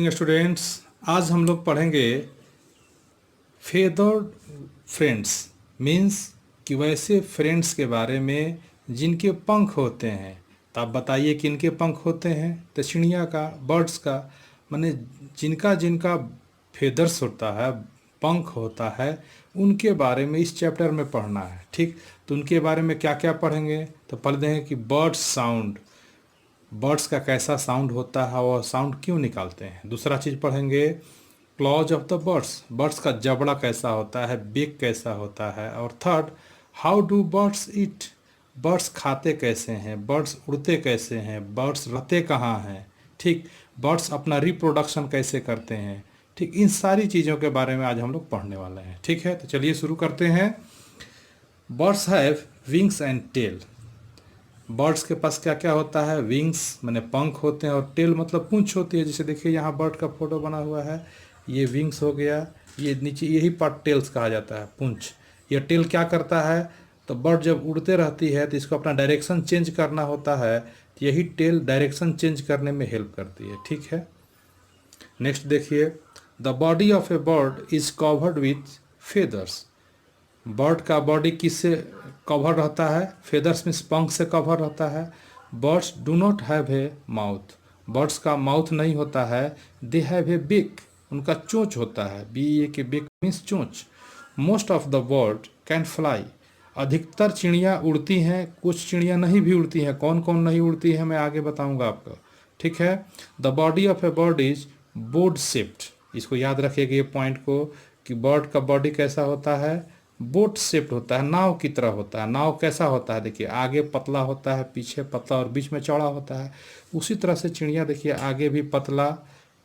Morning students. आज हम लोग पढ़ेंगे फेदर्ड फ्रेंड्स। मीन्स कि वैसे फ्रेंड्स के बारे में जिनके पंख होते हैं। तो आप बताइए किनके पंख होते हैं। तो चिड़िया का, बर्ड्स का, माने जिनका जिनका फेदर्स होता है, पंख होता है, उनके बारे में इस चैप्टर में पढ़ना है। ठीक, तो उनके बारे में क्या क्या पढ़ेंगे। तो पढ़ते हैं कि बर्ड्स साउंड, बर्ड्स का कैसा साउंड होता है और साउंड क्यों निकालते हैं। दूसरा चीज़ पढ़ेंगे clause of the birds, birds का जबड़ा कैसा होता है, बेक कैसा होता है। और third, how do birds eat, birds खाते कैसे हैं, बर्ड्स उड़ते कैसे हैं, बर्ड्स रहते कहाँ हैं। ठीक, बर्ड्स अपना रिप्रोडक्शन कैसे करते हैं। ठीक, इन सारी चीज़ों के बारे में आज हम लोग पढ़ने वाले हैं। ठीक है, तो चलिए शुरू करते हैं। Birds have wings and tail. Birds के पास क्या क्या होता है। विंग्स माने पंख होते हैं और टेल मतलब पूंछ होती है। जैसे देखिए यहाँ बर्ड का फोटो बना हुआ है, ये विंग्स हो गया, ये नीचे यही पार्ट टेल्स कहा जाता है, पूंछ। ये टेल क्या करता है, तो बर्ड जब उड़ते रहती है तो इसको अपना डायरेक्शन चेंज करना होता है, तो यही टेल डायरेक्शन चेंज करने में हेल्प करती है। ठीक है, नेक्स्ट देखिए, the body of a bird is covered with feathers. Bird का बॉडी किससे कवर रहता है, फेदर्स मीन्स पंख से कवर रहता है। Birds do not have a mouth, birds का माउथ नहीं होता है। दे हैव ए बिक, उनका चोंच होता है, बी ए के बिक मीन्स चोंच। Most of the bird can fly, अधिकतर चिड़ियाँ उड़ती हैं, कुछ चिड़ियाँ नहीं भी उड़ती हैं। कौन कौन नहीं उड़ती है मैं आगे बताऊंगा आपको। ठीक है, the body of a bird is board shaped, इसको याद रखिएगा ये पॉइंट को कि बर्ड का बॉडी कैसा होता है, बोट शेप्ड होता है, नाव की तरह होता है। नाव कैसा होता है, देखिए आगे पतला होता है, पीछे पतला और बीच में चौड़ा होता है। उसी तरह से चिड़िया देखिए आगे भी पतला,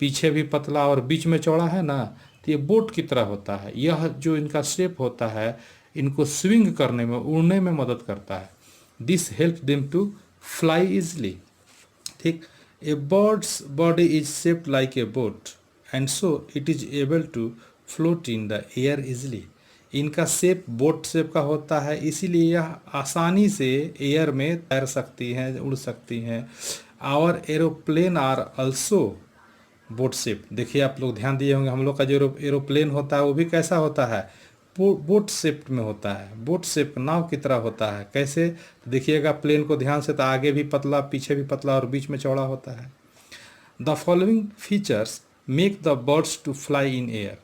पीछे भी पतला और बीच में चौड़ा है ना, तो ये बोट की तरह होता है। यह जो इनका शेप होता है इनको स्विंग करने में, उड़ने में मदद करता है। This help them to fly easily. ठीक, a bird's body is shaped like a boat and so it is able to float in the air easily. इनका शेप बोट शेप का होता है, इसीलिए यह आसानी से एयर में तैर सकती हैं, उड़ सकती हैं। Our aeroplane are also boat shape. देखिए आप लोग ध्यान दिए होंगे, हम लोग का जो एरोप्लेन होता है वो भी कैसा होता है, बोट शेप में होता है। बोट शेप नाव की तरह होता है। कैसे, तो देखिएगा प्लेन को ध्यान से, तो आगे भी पतला, पीछे भी पतला और बीच में चौड़ा होता है। The following features make the birds to fly in air.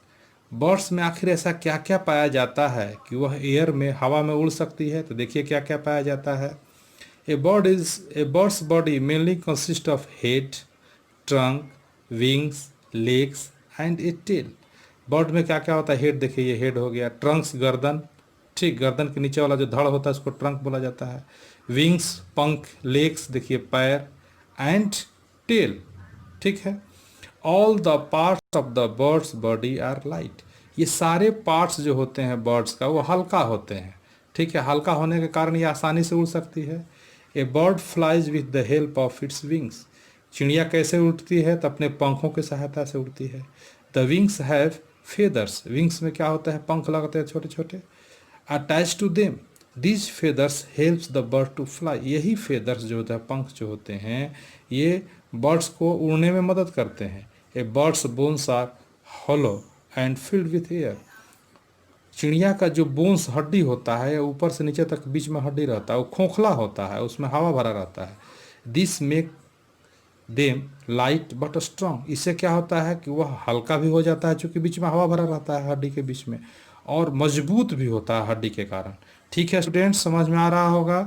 Birds में आखिर ऐसा क्या क्या पाया जाता है कि वह एयर में, हवा में उड़ सकती है। तो देखिए क्या क्या पाया जाता है। A bird's body mainly consist of head, trunk, wings, legs and a tail. Bird में क्या क्या होता है, हेड देखिए ये हेड हो गया, ट्रंक्स गर्दन, ठीक, गर्दन के नीचे वाला जो धड़ होता है उसको ट्रंक बोला जाता है। विंग्स पंख, लेग्स देखिए पैर, एंड टेल। ठीक है, all the parts of the birds body are light. ये सारे पार्ट्स जो होते हैं बर्ड्स का वो हल्का होते हैं। ठीक है, हल्का होने के कारण ये आसानी से उड़ सकती है। A bird flies with the help of its wings. चिड़िया कैसे उड़ती है, तो अपने पंखों की सहायता से उड़ती है। The wings have feathers, wings में क्या होता है, पंख लगते हैं छोटे छोटे। Attach to them this feathers helps the bird to fly. यही फेदर्स जो होता है, पंख जो होते हैं, ये बर्ड्स को उड़ने में मदद करते हैं। A bird's bones are hollow and filled with air. चिड़िया का जो बोन्स हड्डी होता है, ऊपर से नीचे तक बीच में हड्डी रहता है, वो खोखला होता है, उसमें हवा भरा रहता है। This make them light but strong. इससे क्या होता है कि वह हल्का भी हो जाता है, चूँकि बीच में हवा भरा रहता है हड्डी के बीच में, और मजबूत भी होता है हड्डी के कारण। ठीक है स्टूडेंट्स, समझ में आ रहा होगा।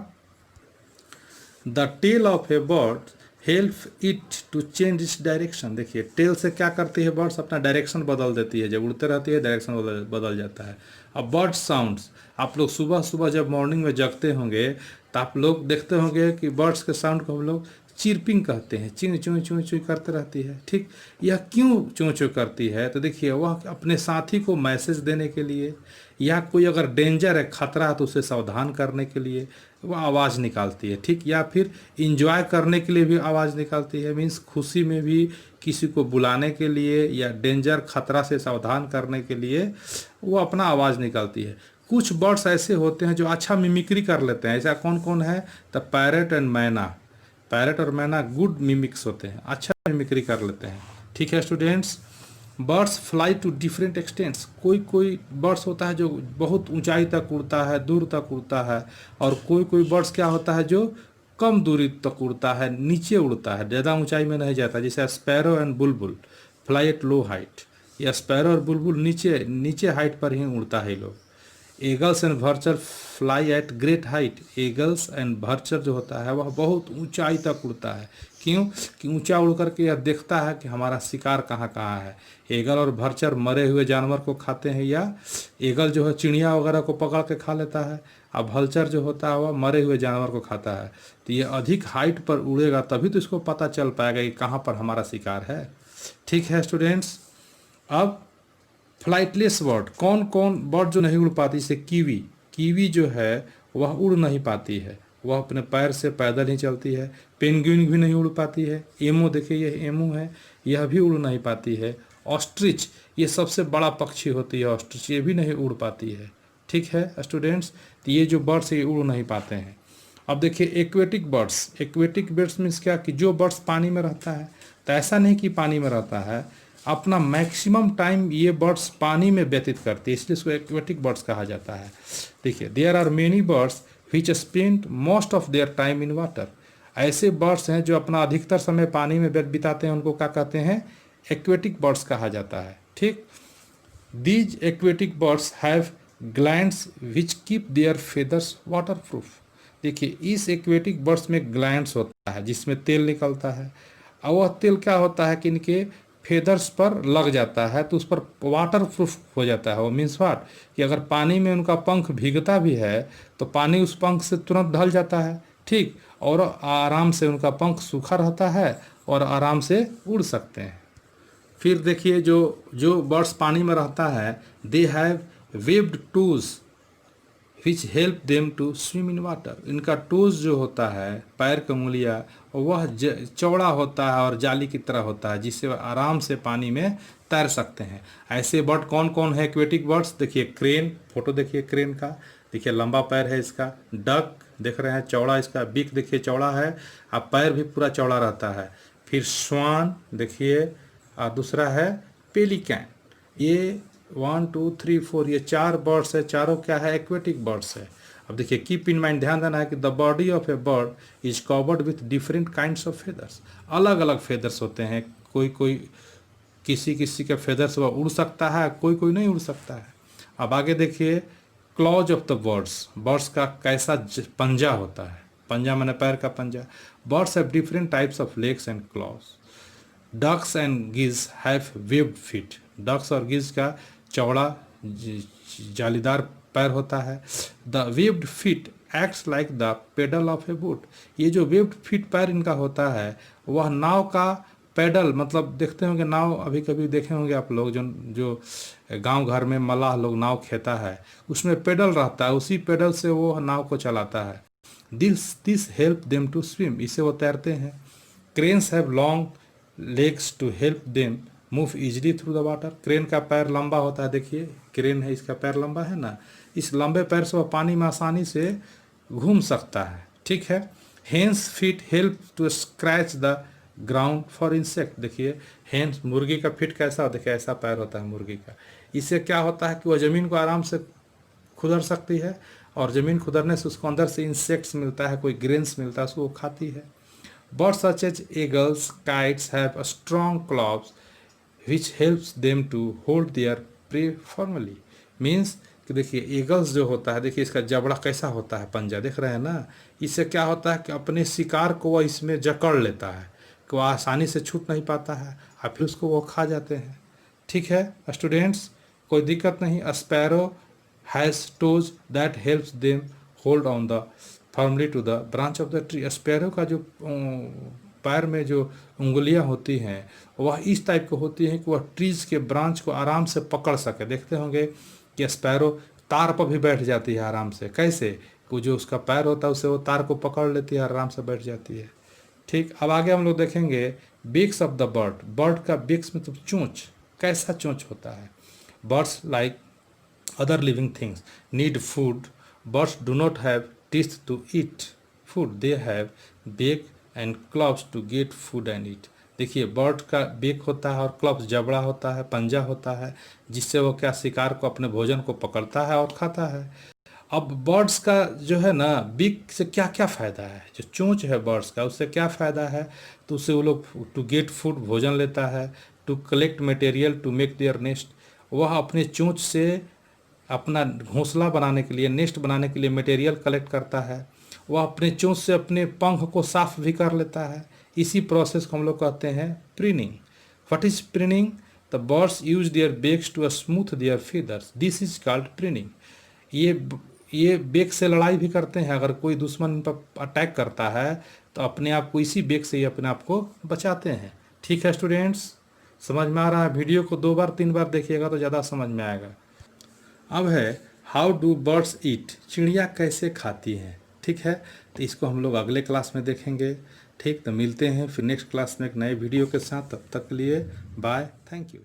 The tail of a bird help it to change its direction. देखिए टेल से क्या करती है, बर्ड्स अपना डायरेक्शन बदल देती है, जब उड़ते रहती है डायरेक्शन बदल जाता है। अब बर्ड साउंड्स, आप लोग सुबह सुबह जब मॉर्निंग में जगते होंगे तो आप लोग देखते होंगे कि बर्ड्स के साउंड को हम लोग चिरपिंग कहते हैं, चिं चूँ चूँ चूँ करते रहती है। ठीक, यह क्यों चूँ चूँ करती है, तो देखिए वह अपने साथी को मैसेज देने के लिए, या कोई अगर डेंजर है, खतरा है, तो उसे सावधान करने के लिए वह आवाज़ निकालती है। ठीक, या फिर इंजॉय करने के लिए भी आवाज़ निकालती है। मीन्स खुशी में भी किसी को बुलाने के लिए या डेंजर खतरा से सावधान करने के लिए वो अपना आवाज़ निकालती है। कुछ बर्ड्स ऐसे होते हैं जो अच्छा मिमिक्री कर लेते हैं। ऐसा कौन कौन है, तो पैरट एंड मैना। पैरट और मैना गुड मिमिक्स होते हैं, अच्छा मिमिक्री कर लेते हैं। ठीक है students. Birds fly to different extents, कोई कोई बर्ड्स होता है जो बहुत ऊंचाई तक उड़ता है, दूर तक उड़ता है, और कोई कोई बर्ड्स क्या होता है जो कम दूरी तक उड़ता है, नीचे उड़ता है, ज़्यादा ऊंचाई में नहीं जाता, जैसे sparrow and Bulbul fly at low height. या स्पैरो और बुलबुल नीचे नीचे हाइट पर ही उड़ता है ये लोग। Eagles and vultures fly at great height, eagles and vultures जो होता है वह बहुत ऊंचाई तक उड़ता है। क्यों? कि ऊंचा उड़ करके यह देखता है कि हमारा शिकार कहाँ कहाँ है। एगल और भर्चर मरे हुए जानवर को खाते हैं, या एगल जो है चिड़िया वगैरह को पकड़ के खा लेता है, और भल्चर जो होता है वह मरे हुए जानवर को खाता है। तो ये अधिक हाइट पर उड़ेगा तभी तो इसको पता चल पाएगा कि कहाँ पर हमारा शिकार है। ठीक है स्टूडेंट्स। अब फ्लाइटलेस बर्ड, कौन कौन बर्ड जो नहीं उड़ पाती, जैसे कीवी। कीवी जो है वह उड़ नहीं पाती है, वह अपने पैर से पैदल ही चलती है। पेंगुइन भी नहीं उड़ पाती है। एमो, देखिए यह एमो है, यह भी उड़ नहीं पाती है। ऑस्ट्रिच, ये सबसे बड़ा पक्षी होती है ऑस्ट्रिच, ये भी नहीं उड़ पाती है। ठीक है स्टूडेंट्स, तो ये जो बर्ड्स ये उड़ नहीं पाते हैं। अब देखिए aquatic birds, aquatic birds means क्या कि जो बर्ड्स पानी में रहता है, तो ऐसा नहीं कि पानी में रहता है, अपना मैक्सिमम टाइम ये बर्ड्स पानी में व्यतीत करती है, इसलिए इसको एक्वेटिक बर्ड्स कहा जाता है। देखिए there are many birds which spend most of their time in water, ऐसे बर्ड्स हैं जो अपना अधिकतर समय पानी में बिताते हैं, उनको क्या कहते हैं? एक्वेटिक बर्ड्स कहा जाता है। ठीक। These aquatic birds have glands which keep their feathers waterproof. देखिए इस एक्वेटिक बर्ड्स में ग्लैंड्स होता है जिसमें तेल निकलता है, और वह तेल क्या होता है कि इनके फेदर्स पर लग जाता है तो उस पर वाटर प्रूफ हो जाता है। वो मीन्स वाट कि अगर पानी में उनका पंख भीगता भी है तो पानी उस पंख से तुरंत ढल जाता है। ठीक। और आराम से उनका पंख सूखा रहता है और आराम से उड़ सकते हैं। फिर देखिए जो जो बर्ड्स पानी में रहता है, they have webbed toes which help them to swim in water. इनका टूज जो होता है, पैर की उंगलियाँ, वह चौड़ा होता है और जाली की तरह होता है जिससे वह आराम से पानी में तैर सकते हैं। ऐसे बर्ड कौन कौन है एक्वेटिक बर्ड्स? देखिए क्रेन, फोटो देखिए क्रेन का, देखिए लंबा पैर है इसका। डक देख रहे हैं, चौड़ा इसका बीक देखिए चौड़ा है, और पैर भी पूरा चौड़ा रहता है। फिर स्वान देखिए, और दूसरा है पेलिकैन। ये 1 2 3 4 ये 4 बर्ड्स है, चारों क्या है? एक्वेटिक बर्ड्स है। अब देखिए कीप इन माइंड, ध्यान देना है कि the body of a bird is covered with different kinds of feathers. अलग अलग फेदर्स होते हैं, कोई कोई किसी किसी के फेदर्स वह उड़ सकता है, कोई कोई नहीं उड़ सकता है। अब आगे देखिए clause of the birds, birds का कैसा पंजा होता है। पंजा मैंने पैर का पंजा। Birds have different types of legs and claws. Ducks and geese have webbed feet, ducks और गिज का चौड़ा जालीदार पैर होता है। The webbed feet acts like the paddle of a boat. ये जो वेव्ड फीट पैर इनका होता है वह नाव का पेडल, मतलब देखते होंगे नाव, अभी कभी देखे होंगे आप लोग, जो जो गांव घर में मल्लाह लोग नाव खेता है उसमें पेडल रहता है, उसी पेडल से वो नाव को चलाता है। This help them to swim, इससे वो तैरते हैं। Cranes have long legs to help them move easily through the water. Crane का पैर लंबा होता है, देखिए क्रेन है, इसका पैर लंबा है ना, इस लंबे पैर से वह पानी में आसानी से घूम सकता है। ठीक है। Hens feet help to scratch the ground for insect. देखिए हेंस, मुर्गी का फीट कैसा होता है? देखिए ऐसा पैर होता है मुर्गी का। इससे क्या होता है कि वह ज़मीन को आराम से खुदर सकती है, और ज़मीन खुदरने से उसको अंदर से इंसेक्ट्स मिलता है, कोई ग्रेन्स मिलता है, उसको वो खाती है। Birds such as eagles, kites have a strong claws which helps them to hold their prey firmly. Means कि देखिए ईगल्स जो होता है, देखिए इसका जबड़ा कैसा होता है, पंजा देख रहे हैं ना, इससे क्या होता है कि अपने शिकार को वह इसमें जकड़ लेता है कि वह आसानी से छूट नहीं पाता है, और फिर उसको वो खा जाते हैं। ठीक है स्टूडेंट्स, कोई दिक्कत नहीं। Sparrow has toes that helps them hold on the firmly to the branch of the tree. Sparrow का जो पैर में जो उंगलियां होती हैं वह इस टाइप की होती हैं कि वह ट्रीज के ब्रांच को आराम से पकड़ सके। देखते होंगे कि स्पैरो तार पर भी बैठ जाती है आराम से, कैसे? वो जो उसका पैर होता है उससे वो तार को पकड़ लेती है, आराम से बैठ जाती है। ठीक। अब आगे हम लोग देखेंगे beaks of the bird. Bird का बीक्स मतलब चोंच, कैसा चोंच होता है? Birds like other living things need food. Birds do not have teeth to eat food. They have beak and claws to get food and eat. देखिए bird का bake होता है और क्लब्स जबड़ा होता है, पंजा होता है, जिससे वो क्या शिकार को, अपने भोजन को पकड़ता है और खाता है। अब बर्ड्स का जो है ना बीक से क्या क्या फ़ायदा है, जो चोंच है बर्ड्स का उससे क्या फ़ायदा है, तो उससे वो लोग टू गेट फूड, भोजन लेता है, to collect material to make their nest. वह अपने चोंच से अपना घोंसला बनाने के लिए, नेस्ट बनाने के लिए मटेरियल कलेक्ट करता है। वह अपने चोंच से अपने पंख को साफ भी कर लेता है। इसी प्रोसेस को हम लोग कहते हैं preening. What is preening? The birds use their beaks to smooth their feathers, this is called preening. ये बेक से लड़ाई भी करते हैं। अगर कोई दुश्मन इन पर अटैक करता है तो अपने आप को इसी बेक से ही अपने आप को बचाते हैं। ठीक है स्टूडेंट्स, समझ में आ रहा है? वीडियो को 2 बार 3 बार देखिएगा तो ज़्यादा समझ में आएगा। अब है हाउ डू बर्ड्स ईट, चिड़िया कैसे खाती हैं। ठीक है, तो इसको हम लोग अगले क्लास में देखेंगे। ठीक, तो मिलते हैं फिर नेक्स्ट क्लास में एक नए वीडियो के साथ। तब तक के लिए बाय, थैंक यू।